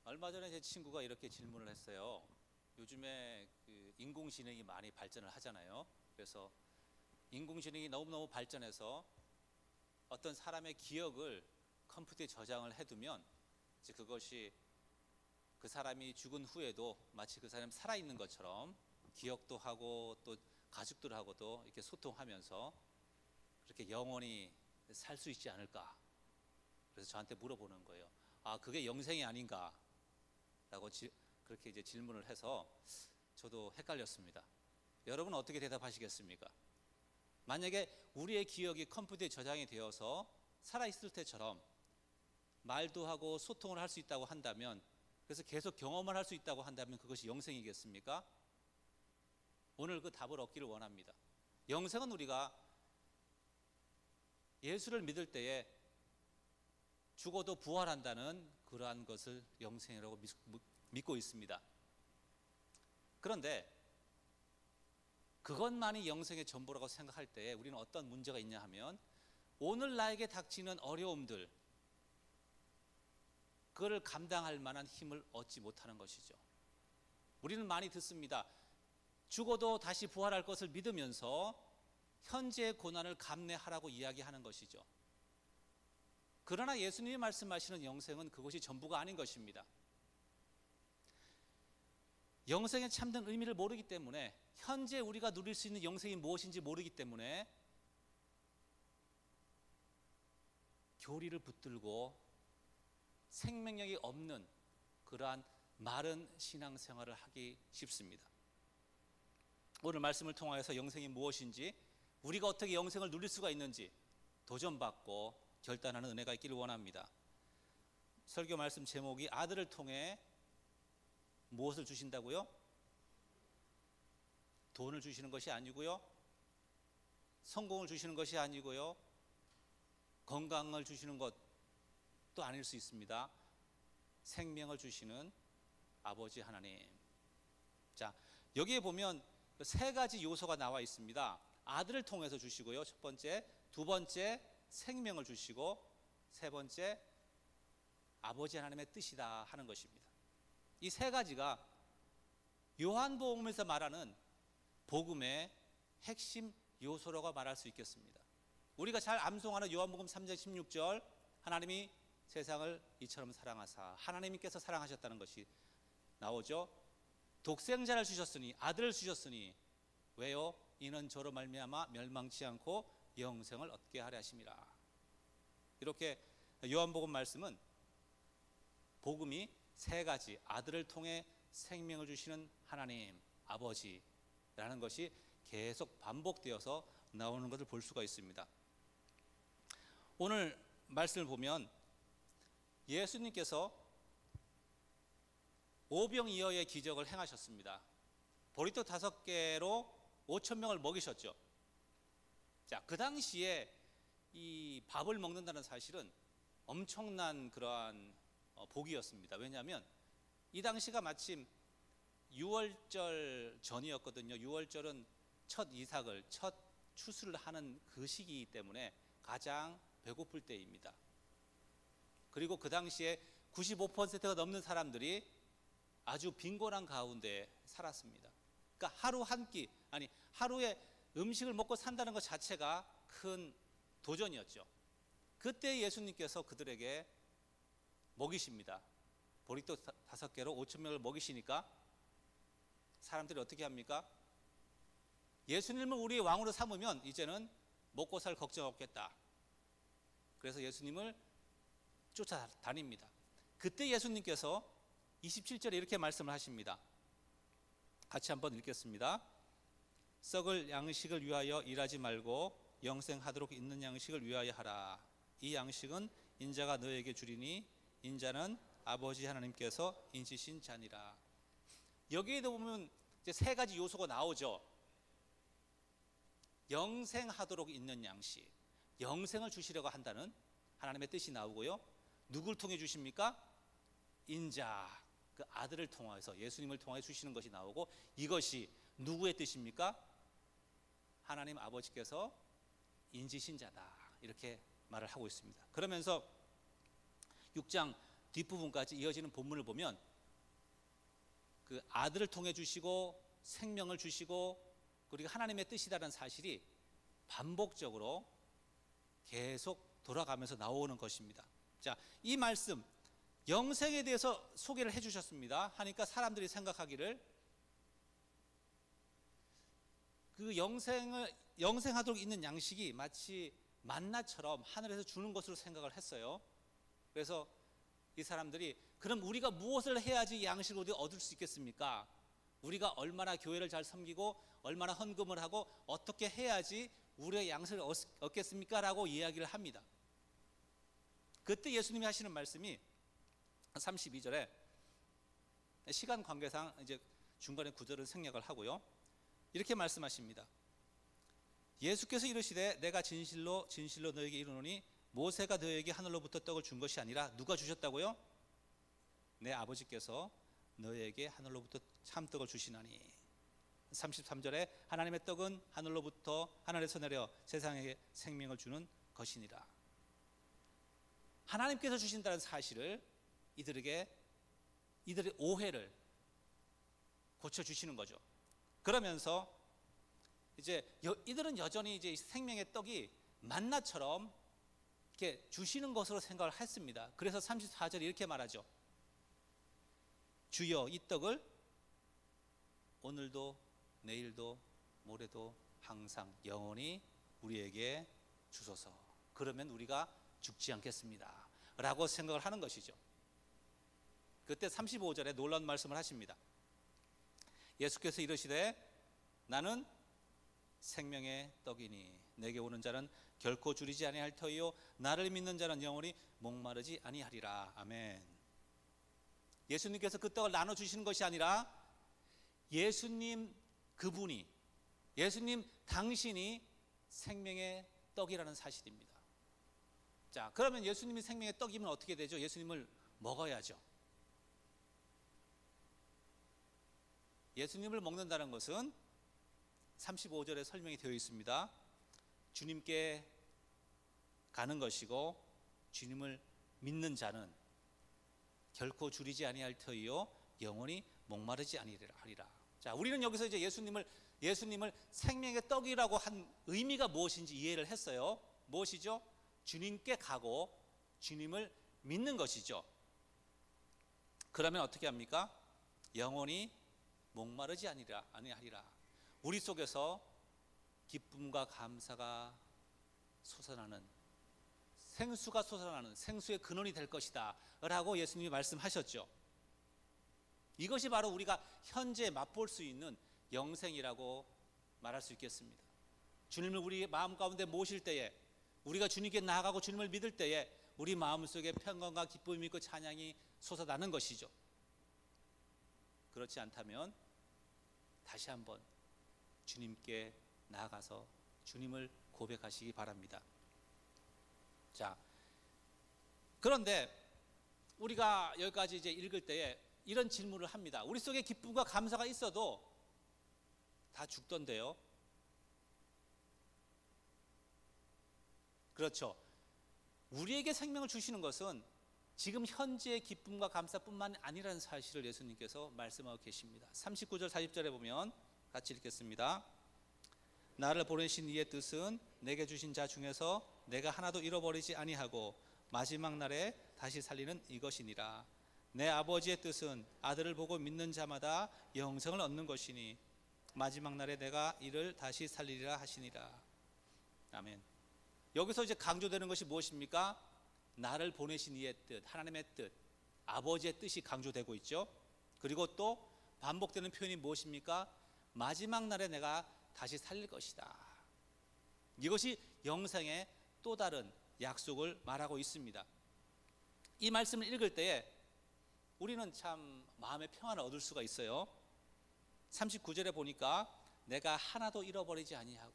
얼마 전에 제 친구가 이렇게 질문을 했어요. 요즘에 그 인공지능이 많이 발전을 하잖아요. 그래서 인공지능이 너무너무 발전해서 어떤 사람의 기억을 컴퓨터에 저장을 해두면 이제 그것이 그 사람이 죽은 후에도 마치 그 사람이 살아있는 것처럼 기억도 하고 또 가족들하고도 이렇게 소통하면서 그렇게 영원히 살 수 있지 않을까. 그래서 저한테 물어보는 거예요. 아, 그게 영생이 아닌가? 라고 그렇게 이제 질문을 해서 저도 헷갈렸습니다. 여러분은 어떻게 대답하시겠습니까? 만약에 우리의 기억이 컴퓨터에 저장이 되어서 살아있을 때처럼 말도 하고 소통을 할 수 있다고 한다면, 그래서 계속 경험을 할 수 있다고 한다면 그것이 영생이겠습니까? 오늘 그 답을 얻기를 원합니다. 영생은 우리가 예수를 믿을 때에 죽어도 부활한다는 그러한 것을 영생이라고 믿고 있습니다. 그런데 그것만이 영생의 전부라고 생각할 때에 우리는 어떤 문제가 있냐 하면, 오늘 나에게 닥치는 어려움들, 그거를 감당할 만한 힘을 얻지 못하는 것이죠. 우리는 많이 듣습니다. 죽어도 다시 부활할 것을 믿으면서 현재의 고난을 감내하라고 이야기하는 것이죠. 그러나 예수님이 말씀하시는 영생은 그것이 전부가 아닌 것입니다. 영생의 참된 의미를 모르기 때문에, 현재 우리가 누릴 수 있는 영생이 무엇인지 모르기 때문에 교리를 붙들고 생명력이 없는 그러한 마른 신앙생활을 하기 쉽습니다. 오늘 말씀을 통하여서 영생이 무엇인지, 우리가 어떻게 영생을 누릴 수가 있는지 도전받고 결단하는 은혜가 있기를 원합니다. 설교 말씀 제목이 아들을 통해 무엇을 주신다고요? 돈을 주시는 것이 아니고요, 성공을 주시는 것이 아니고요, 건강을 주시는 것도 아닐 수 있습니다. 생명을 주시는 아버지 하나님. 자, 여기에 보면 세 가지 요소가 나와 있습니다. 아들을 통해서 주시고요, 첫 번째. 두 번째, 생명을 주시고, 세 번째, 아버지 하나님의 뜻이다 하는 것입니다. 이 세 가지가 요한복음에서 말하는 복음의 핵심 요소라고 말할 수 있겠습니다. 우리가 잘 암송하는 요한복음 3장 16절, 하나님이 세상을 이처럼 사랑하사, 하나님께서 사랑하셨다는 것이 나오죠. 독생자를 주셨으니, 아들을 주셨으니, 왜요? 이는 저로 말미암아 멸망치 않고 영생을 얻게 하려 하심이라. 이렇게 요한복음 말씀은 복음이 세 가지, 아들을 통해 생명을 주시는 하나님, 아버지라는 것이 계속 반복되어서 나오는 것을 볼 수가 있습니다. 오늘 말씀을 보면 예수님께서 오병이어의 기적을 행하셨습니다. 보리떡 5개로 5,000명을 먹이셨죠. 자, 그 당시에 이 밥을 먹는다는 사실은 엄청난 그러한 복이었습니다. 왜냐하면 이 당시가 마침 유월절 전이었거든요. 유월절은 첫 이삭을, 첫 추수를 하는 그 시기이기 때문에 가장 배고플 때입니다. 그리고 그 당시에 95%가 넘는 사람들이 아주 빈곤한 가운데 살았습니다. 그러니까 하루 한 끼, 아니 하루에 음식을 먹고 산다는 것 자체가 큰 도전이었죠. 그때 예수님께서 그들에게 먹이십니다. 보리떡 5개로 5,000명을 먹이시니까 사람들이 어떻게 합니까? 예수님을 우리의 왕으로 삼으면 이제는 먹고 살 걱정 없겠다. 그래서 예수님을 쫓아다닙니다. 그때 예수님께서 27절에 이렇게 말씀을 하십니다. 같이 한번 읽겠습니다. 썩을 양식을 위하여 일하지 말고 영생하도록 있는 양식을 위하여 하라. 이 양식은 인자가 너에게 주리니 인자는 아버지 하나님께서 인치신 자니라. 여기에도 보면 이제 세 가지 요소가 나오죠. 영생하도록 있는 양식, 영생을 주시려고 한다는 하나님의 뜻이 나오고요. 누굴 통해 주십니까? 인자, 그 아들을 통해서, 예수님을 통해 주시는 것이 나오고, 이것이 누구의 뜻입니까? 하나님 아버지께서 인지신 자다, 이렇게 말을 하고 있습니다. 그러면서 6장 뒷부분까지 이어지는 본문을 보면 그 아들을 통해 주시고 생명을 주시고 그리고 하나님의 뜻이라는 사실이 반복적으로 계속 돌아가면서 나오는 것입니다. 자, 이 말씀 영생에 대해서 소개를 해 주셨습니다. 하니까 사람들이 생각하기를 그 영생하도록 있는 양식이 마치 만나처럼 하늘에서 주는 것으로 생각을 했어요. 그래서 이 사람들이 그럼 우리가 무엇을 해야지 양식을 얻을 수 있겠습니까? 우리가 얼마나 교회를 잘 섬기고 얼마나 헌금을 하고 어떻게 해야지 우리의 양식을 얻겠습니까? 라고 이야기를 합니다. 그때 예수님이 하시는 말씀이 32절에 시간 관계상 이제 중간에 구절을 생략을 하고요. 이렇게 말씀하십니다. 예수께서 이르시되 내가 진실로 진실로 너에게 이르노니 모세가 너에게 하늘로부터 떡을 준 것이 아니라 누가 주셨다고요? 내 아버지께서 너에게 하늘로부터 참떡을 주시나니. 33절에 하나님의 떡은 하늘에서 내려 세상에게 생명을 주는 것이니라. 하나님께서 주신다는 사실을 이들의 오해를 고쳐주시는 거죠. 그러면서 이제 이들은 여전히 이제 생명의 떡이 만나처럼 이렇게 주시는 것으로 생각을 했습니다. 그래서 34절에 이렇게 말하죠. 주여 이 떡을 오늘도 내일도 모레도 항상 영원히 우리에게 주소서. 그러면 우리가 죽지 않겠습니다 라고 생각을 하는 것이죠. 그때 35절에 놀라운 말씀을 하십니다. 예수께서 이르시되 나는 생명의 떡이니 내게 오는 자는 결코 줄이지 아니할 터이요 나를 믿는 자는 영원히 목마르지 아니하리라. 아멘. 예수님께서 그 떡을 나눠주시는 것이 아니라 예수님 그분이, 예수님 당신이 생명의 떡이라는 사실입니다. 자, 그러면 예수님이 생명의 떡이면 어떻게 되죠? 예수님을 먹어야죠. 예수님을 먹는다는 것은 35절에 설명이 되어 있습니다. 주님께 가는 것이고 주님을 믿는 자는 결코 줄이지 아니할 터이요 영원히 목마르지 아니하리라. 자, 우리는 여기서 이제 예수님을 생명의 떡이라고 한 의미가 무엇인지 이해를 했어요. 무엇이죠? 주님께 가고 주님을 믿는 것이죠. 그러면 어떻게 합니까? 영원히 목마르지 아니하리라. 우리 속에서 기쁨과 감사가 솟아나는, 생수가 솟아나는 생수의 근원이 될 것이다 라고 예수님이 말씀하셨죠. 이것이 바로 우리가 현재 맛볼 수 있는 영생이라고 말할 수 있겠습니다. 주님을 우리 마음 가운데 모실 때에, 우리가 주님께 나아가고 주님을 믿을 때에 우리 마음속에 평강과 기쁨이 있고 찬양이 솟아나는 것이죠. 그렇지 않다면 다시 한번 주님께 나아가서 주님을 고백하시기 바랍니다. 자, 그런데 우리가 여기까지 이제 읽을 때에 이런 질문을 합니다. 우리 속에 기쁨과 감사가 있어도 다 죽던데요. 그렇죠. 우리에게 생명을 주시는 것은 지금 현재의 기쁨과 감사뿐만 아니라는 사실을 예수님께서 말씀하고 계십니다. 39절 40절에 보면 같이 읽겠습니다. 나를 보내신 이의 뜻은 내게 주신 자 중에서 내가 하나도 잃어버리지 아니하고 마지막 날에 다시 살리는 이것이니라. 내 아버지의 뜻은 아들을 보고 믿는 자마다 영생을 얻는 것이니 마지막 날에 내가 이를 다시 살리리라 하시니라. 아멘. 여기서 이제 강조되는 것이 무엇입니까? 나를 보내신 이의 뜻, 하나님의 뜻, 아버지의 뜻이 강조되고 있죠. 그리고 또 반복되는 표현이 무엇입니까? 마지막 날에 내가 다시 살릴 것이다. 이것이 영생의 또 다른 약속을 말하고 있습니다. 이 말씀을 읽을 때에 우리는 참 마음의 평안을 얻을 수가 있어요. 39절에 보니까 내가 하나도 잃어버리지 아니하고,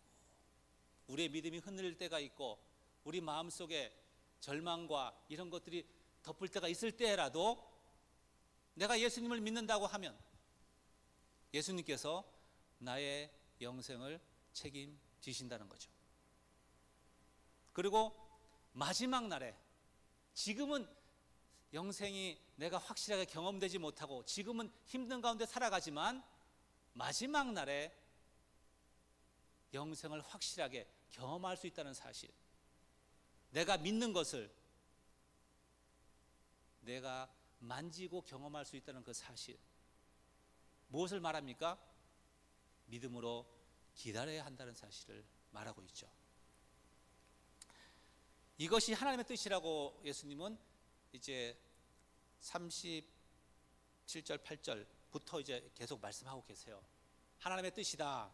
우리의 믿음이 흔들릴 때가 있고 우리 마음속에 절망과 이런 것들이 덮을 때가 있을 때라도 내가 예수님을 믿는다고 하면 예수님께서 나의 영생을 책임지신다는 거죠. 그리고 마지막 날에, 지금은 영생이 내가 확실하게 경험되지 못하고 지금은 힘든 가운데 살아가지만 마지막 날에 영생을 확실하게 경험할 수 있다는 사실, 내가 믿는 것을 내가 만지고 경험할 수 있다는 그 사실, 무엇을 말합니까? 믿음으로 기다려야 한다는 사실을 말하고 있죠. 이것이 하나님의 뜻이라고 예수님은 이제 37절 8절부터 이제 계속 말씀하고 계세요. 하나님의 뜻이다.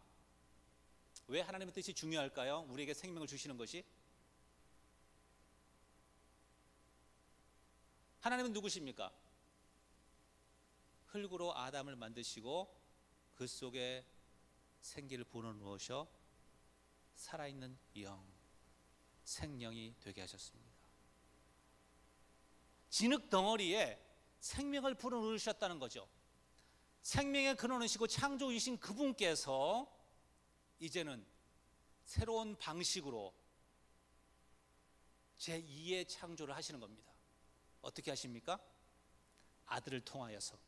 왜 하나님의 뜻이 중요할까요? 우리에게 생명을 주시는 것이. 하나님은 누구십니까? 흙으로 아담을 만드시고 그 속에 생기를 불어넣으셔 살아있는 영, 생명이 되게 하셨습니다. 진흙 덩어리에 생명을 불어넣으셨다는 거죠. 생명의 근원이시고 창조이신 그분께서 이제는 새로운 방식으로 제2의 창조를 하시는 겁니다. 어떻게 하십니까? 아들을 통하여서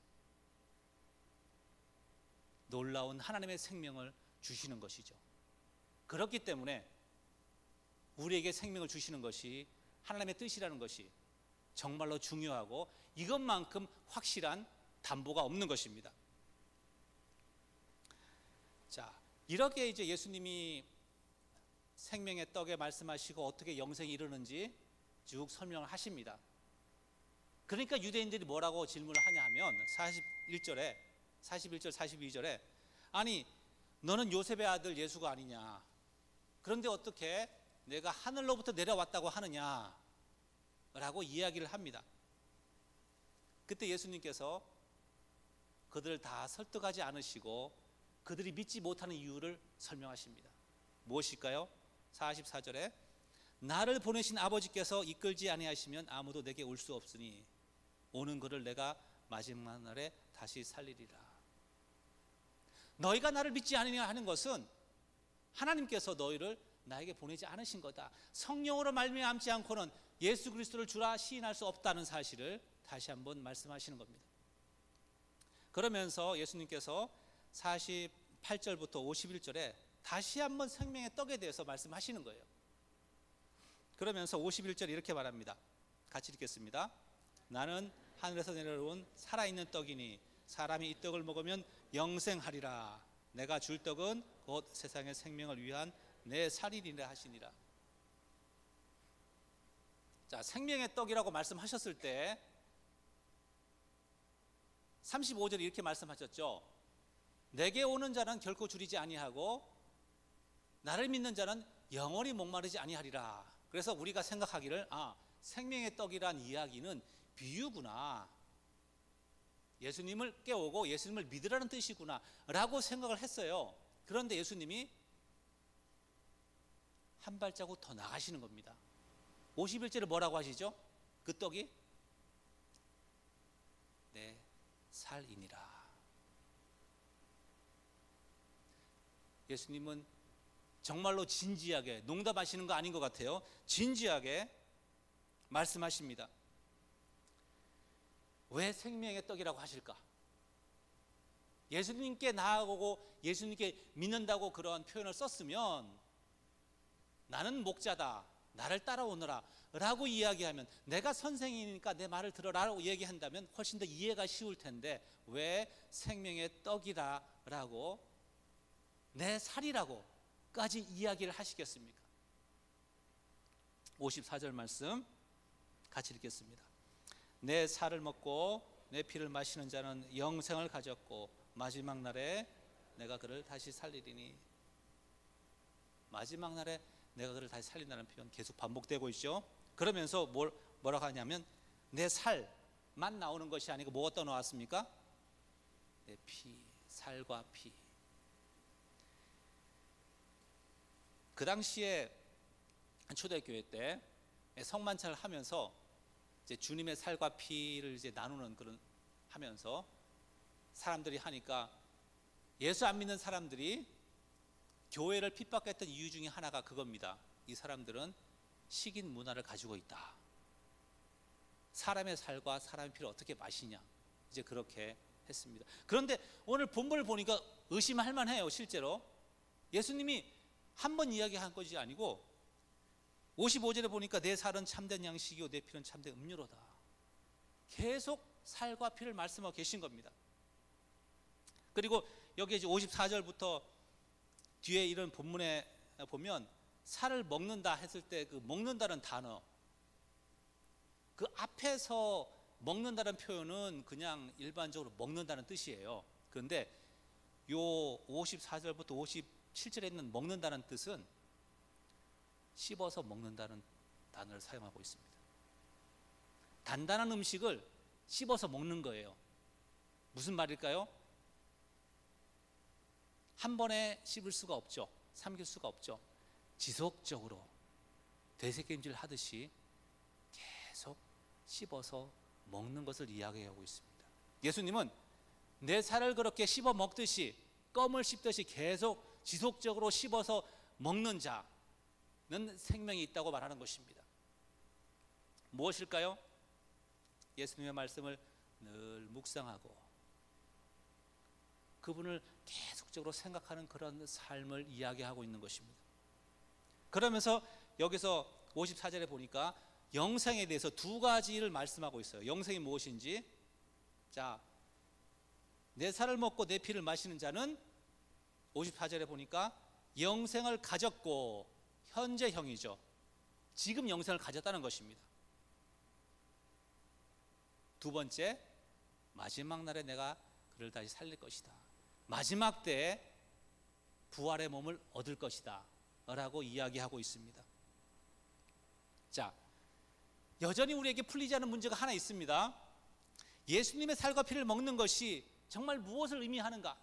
놀라운 하나님의 생명을 주시는 것이죠. 그렇기 때문에 우리에게 생명을 주시는 것이 하나님의 뜻이라는 것이 정말로 중요하고 이것만큼 확실한 담보가 없는 것입니다. 자, 이렇게 이제 예수님이 생명의 떡에 말씀하시고 어떻게 영생이 이르는지 쭉 설명을 하십니다. 그러니까 유대인들이 뭐라고 질문을 하냐 하면 41절 42절에 아니 너는 요셉의 아들 예수가 아니냐, 그런데 어떻게 내가 하늘로부터 내려왔다고 하느냐 라고 이야기를 합니다. 그때 예수님께서 그들을 다 설득하지 않으시고 그들이 믿지 못하는 이유를 설명하십니다. 무엇일까요? 44절에 나를 보내신 아버지께서 이끌지 아니하시면 아무도 내게 올 수 없으니 오는 그를 내가 마지막 날에 다시 살리리라. 너희가 나를 믿지 않으냐 하는 것은 하나님께서 너희를 나에게 보내지 않으신 거다. 성령으로 말미암지 않고는 예수 그리스도를 주라 시인할 수 없다는 사실을 다시 한번 말씀하시는 겁니다. 그러면서 예수님께서 48절부터 51절에 다시 한번 생명의 떡에 대해서 말씀하시는 거예요. 그러면서 51절 이렇게 말합니다. 같이 읽겠습니다. 나는 하늘에서 내려온 살아있는 떡이니 사람이 이 떡을 먹으면 영생하리라. 내가 줄 떡은 곧 세상의 생명을 위한 내 살이니라 하시니라. 자, 생명의 떡이라고 말씀하셨을 때 35절에 이렇게 말씀하셨죠. 내게 오는 자는 결코 줄이지 아니하고 나를 믿는 자는 영원히 목마르지 아니하리라. 그래서 우리가 생각하기를 생명의 떡이란 이야기는 비유구나, 예수님을 깨우고 예수님을 믿으라는 뜻이구나 라고 생각을 했어요. 그런데 예수님이 한 발자국 더 나가시는 겁니다. 51절에 뭐라고 하시죠? 그 떡이 내 살이니라. 예수님은 정말로 진지하게, 농담하시는 거 아닌 것 같아요. 진지하게 말씀하십니다. 왜 생명의 떡이라고 하실까? 예수님께 나아가고 예수님께 믿는다고 그러한 표현을 썼으면 나는 목자다, 나를 따라오너라 라고 이야기하면, 내가 선생이니까 내 말을 들어라라고 얘기한다면 훨씬 더 이해가 쉬울 텐데 왜 생명의 떡이라 라고 내 살이라고 까지 이야기를 하시겠습니까? 54절 말씀 같이 읽겠습니다. 내 살을 먹고 내 피를 마시는 자는 영생을 가졌고 마지막 날에 내가 그를 다시 살리리니. 마지막 날에 내가 그를 다시 살린다는 표현 계속 반복되고 있죠. 그러면서 뭐라고 하냐면 내 살만 나오는 것이 아니고 뭐가 또 나왔습니까? 내 피, 살과 피. 그 당시에 초대교회 때 성만찬을 하면서 이제 주님의 살과 피를 이제 나누는 그런 하면서 사람들이 하니까 예수 안 믿는 사람들이 교회를 핍박했던 이유 중에 하나가 그겁니다. 이 사람들은 식인 문화를 가지고 있다. 사람의 살과 사람의 피를 어떻게 마시냐, 이제 그렇게 했습니다. 그런데 오늘 본문을 보니까 의심할 만해요. 실제로 예수님이 한 번 이야기한 것이 아니고 55절에 보니까 내 살은 참된 양식이요 내 피는 참된 음료로다. 계속 살과 피를 말씀하고 계신 겁니다. 그리고 여기 이제 54절부터 뒤에 이런 본문에 보면 살을 먹는다 했을 때 그 먹는다는 단어, 그 앞에서 먹는다는 표현은 그냥 일반적으로 먹는다는 뜻이에요. 그런데 요 54절부터 57절에 있는 먹는다는 뜻은 씹어서 먹는다는 단어를 사용하고 있습니다. 단단한 음식을 씹어서 먹는 거예요. 무슨 말일까요? 한 번에 씹을 수가 없죠. 삼킬 수가 없죠. 지속적으로 되새김질 하듯이 계속 씹어서 먹는 것을 이야기하고 있습니다. 예수님은 내 살을 그렇게 씹어 먹듯이, 껌을 씹듯이 계속 지속적으로 씹어서 먹는 자는 생명이 있다고 말하는 것입니다. 무엇일까요? 예수님의 말씀을 늘 묵상하고 그분을 계속적으로 생각하는 그런 삶을 이야기하고 있는 것입니다. 그러면서 여기서 54절에 보니까 영생에 대해서 두 가지를 말씀하고 있어요. 영생이 무엇인지. 자, 내 살을 먹고 내 피를 마시는 자는 54절에 보니까 영생을 가졌고, 현재형이죠. 지금 영생을 가졌다는 것입니다. 두 번째, 마지막 날에 내가 그를 다시 살릴 것이다. 마지막 때에 부활의 몸을 얻을 것이다 라고 이야기하고 있습니다. 자, 여전히 우리에게 풀리지 않은 문제가 하나 있습니다. 예수님의 살과 피를 먹는 것이 정말 무엇을 의미하는가?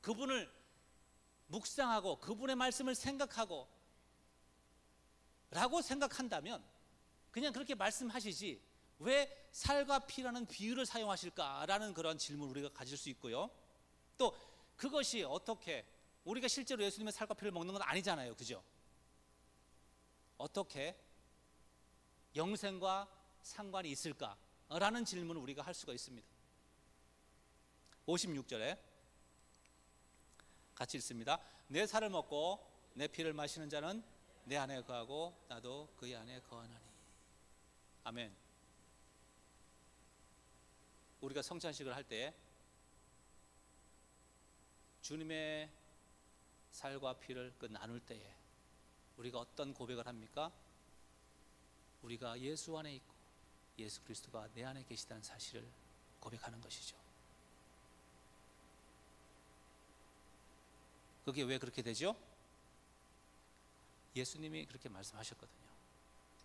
그분을 묵상하고 그분의 말씀을 생각하고 라고 생각한다면 그냥 그렇게 말씀하시지 왜 살과 피라는 비유를 사용하실까라는 그런 질문을 우리가 가질 수 있고요. 또 그것이 어떻게, 우리가 실제로 예수님의 살과 피를 먹는 건 아니잖아요. 그죠? 어떻게 영생과 상관이 있을까라는 질문을 우리가 할 수가 있습니다. 56절에 같이 읽습니다. 내 살을 먹고 내 피를 마시는 자는 내 안에 거하고 나도 그의 안에 거하나니. 아멘. 우리가 성찬식을 할 때 주님의 살과 피를 나눌 때에 우리가 어떤 고백을 합니까? 우리가 예수 안에 있고 예수 그리스도가 내 안에 계시다는 사실을 고백하는 것이죠. 그게 왜 그렇게 되죠? 예수님이 그렇게 말씀하셨거든요.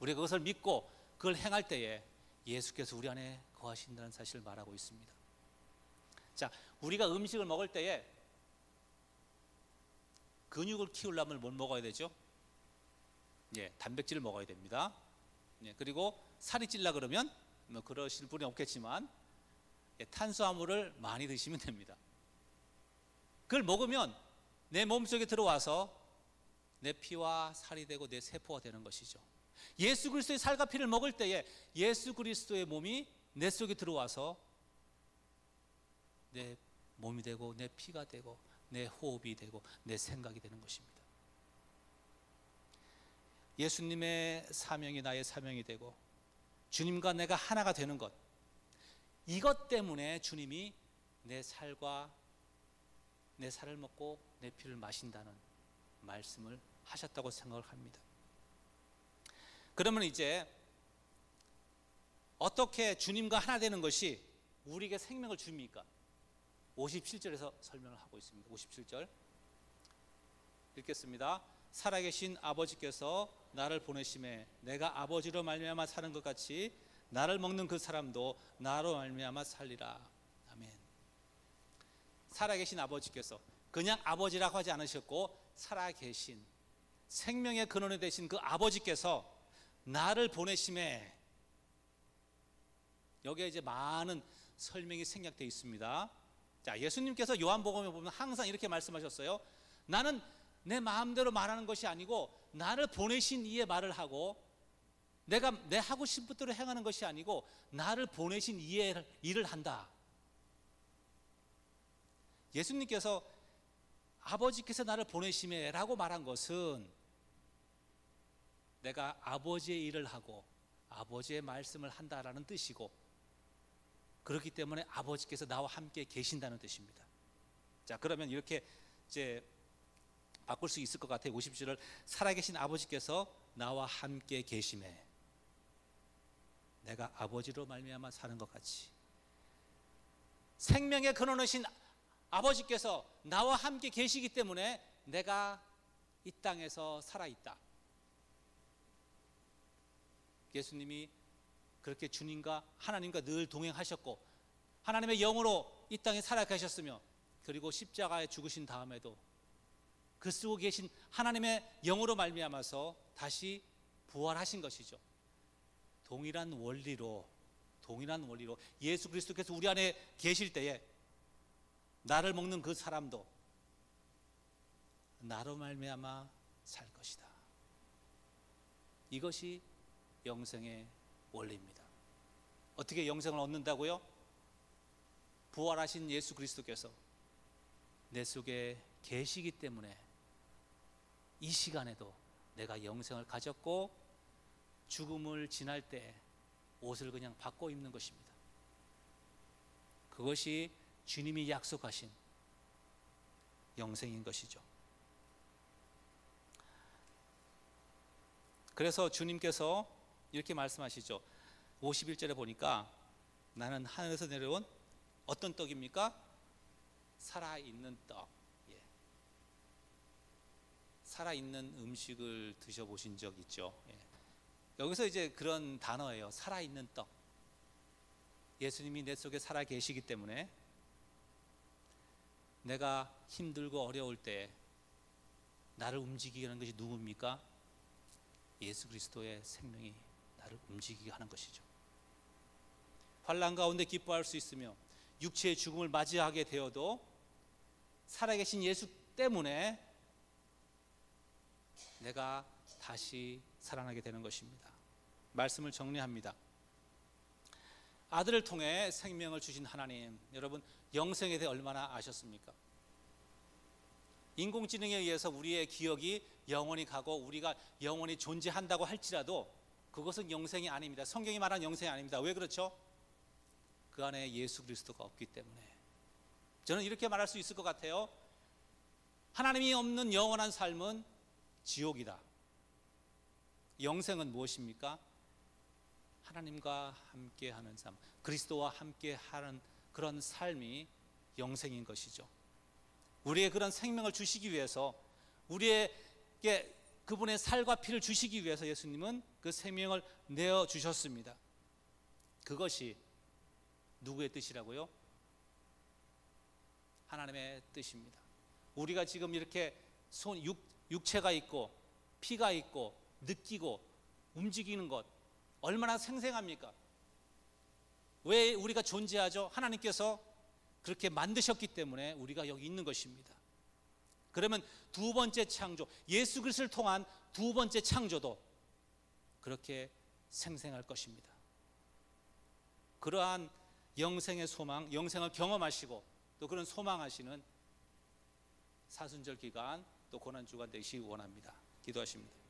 우리가 그것을 믿고 그걸 행할 때에 예수께서 우리 안에 거하신다는 사실을 말하고 있습니다. 자, 우리가 음식을 먹을 때에 근육을 키우려면 뭘 먹어야 되죠? 예, 단백질을 먹어야 됩니다. 예, 그리고 살이 찔라 그러면 뭐 그러실 분이 없겠지만 예, 탄수화물을 많이 드시면 됩니다. 그걸 먹으면 내 몸속에 들어와서 내 피와 살이 되고 내 세포가 되는 것이죠. 예수 그리스도의 살과 피를 먹을 때에 예수 그리스도의 몸이 내 속에 들어와서 내 몸이 되고 내 피가 되고 내 호흡이 되고 내 생각이 되는 것입니다. 예수님의 사명이 나의 사명이 되고 주님과 내가 하나가 되는 것, 이것 때문에 주님이 내 살을 먹고 내 피를 마신다는 말씀을 하셨다고 생각을 합니다. 그러면 이제 어떻게 주님과 하나 되는 것이 우리에게 생명을 줍니까? 57절에서 설명을 하고 있습니다. 57절 읽겠습니다. 살아계신 아버지께서 나를 보내심에 내가 아버지로 말미암아 사는 것 같이 나를 먹는 그 사람도 나로 말미암아 살리라. 아멘. 살아계신 아버지께서, 그냥 아버지라고 하지 않으셨고 살아계신 생명의 근원이 되신 그 아버지께서 나를 보내심에, 여기에 이제 많은 설명이 생략되어 있습니다. 자, 예수님께서 요한복음에 보면 항상 이렇게 말씀하셨어요. 나는 내 마음대로 말하는 것이 아니고 나를 보내신 이의 말을 하고 내가 내 하고 싶은 대로 행하는 것이 아니고 나를 보내신 이의 일을 한다. 예수님께서 아버지께서 나를 보내심에라고 말한 것은 내가 아버지의 일을 하고 아버지의 말씀을 한다라는 뜻이고, 그렇기 때문에 아버지께서 나와 함께 계신다는 뜻입니다. 자, 그러면 이렇게 이제 바꿀 수 있을 것 같아요. 50절을 살아계신 아버지께서 나와 함께 계심에 내가 아버지로 말미암아 사는 것 같이, 생명의 근원이신 아버지께서 나와 함께 계시기 때문에 내가 이 땅에서 살아있다. 예수님이 그렇게 주님과 하나님과 늘 동행하셨고 하나님의 영으로 이 땅에 살아가셨으며, 그리고 십자가에 죽으신 다음에도 그 쓰고 계신 하나님의 영으로 말미암아서 다시 부활하신 것이죠. 동일한 원리로 예수 그리스도께서 우리 안에 계실 때에 나를 먹는 그 사람도 나로 말미암아 살 것이다. 이것이 영생의 원리입니다. 어떻게 영생을 얻는다고요? 부활하신 예수 그리스도께서 내 속에 계시기 때문에 이 시간에도 내가 영생을 가졌고 죽음을 지날 때 옷을 그냥 바꿔 입는 것입니다. 그것이 주님이 약속하신 영생인 것이죠. 그래서 주님께서 이렇게 말씀하시죠. 51절에 보니까 나는 하늘에서 내려온 어떤 떡입니까? 살아있는 떡. 예. 살아있는 음식을 드셔보신 적 있죠? 예. 여기서 이제 그런 단어예요. 살아있는 떡. 예수님이 내 속에 살아 계시기 때문에 내가 힘들고 어려울 때 나를 움직이게 하는 것이 누굽니까? 예수 그리스도의 생명이 나를 움직이게 하는 것이죠. 환난 가운데 기뻐할 수 있으며 육체의 죽음을 맞이하게 되어도 살아계신 예수 때문에 내가 다시 살아나게 되는 것입니다. 말씀을 정리합니다. 아들을 통해 생명을 주신 하나님, 여러분 영생에 대해 얼마나 아셨습니까? 인공지능에 의해서 우리의 기억이 영원히 가고 우리가 영원히 존재한다고 할지라도 그것은 영생이 아닙니다. 성경이 말하는 영생이 아닙니다. 왜 그렇죠? 그 안에 예수 그리스도가 없기 때문에. 저는 이렇게 말할 수 있을 것 같아요. 하나님이 없는 영원한 삶은 지옥이다. 영생은 무엇입니까? 하나님과 함께하는 삶, 그리스도와 함께하는 그런 삶이 영생인 것이죠. 우리의 그런 생명을 주시기 위해서, 우리에게 그분의 살과 피를 주시기 위해서 예수님은 그 생명을 내어주셨습니다. 그것이 누구의 뜻이라고요? 하나님의 뜻입니다. 우리가 지금 이렇게 육체가 있고 피가 있고 느끼고 움직이는 것 얼마나 생생합니까? 왜 우리가 존재하죠? 하나님께서 그렇게 만드셨기 때문에 우리가 여기 있는 것입니다. 그러면 두 번째 창조, 예수 그리스도를 통한 두 번째 창조도 그렇게 생생할 것입니다. 그러한 영생의 소망, 영생을 경험하시고 또 그런 소망하시는 사순절 기간 또 고난주간 되시기 원합니다. 기도하십니다.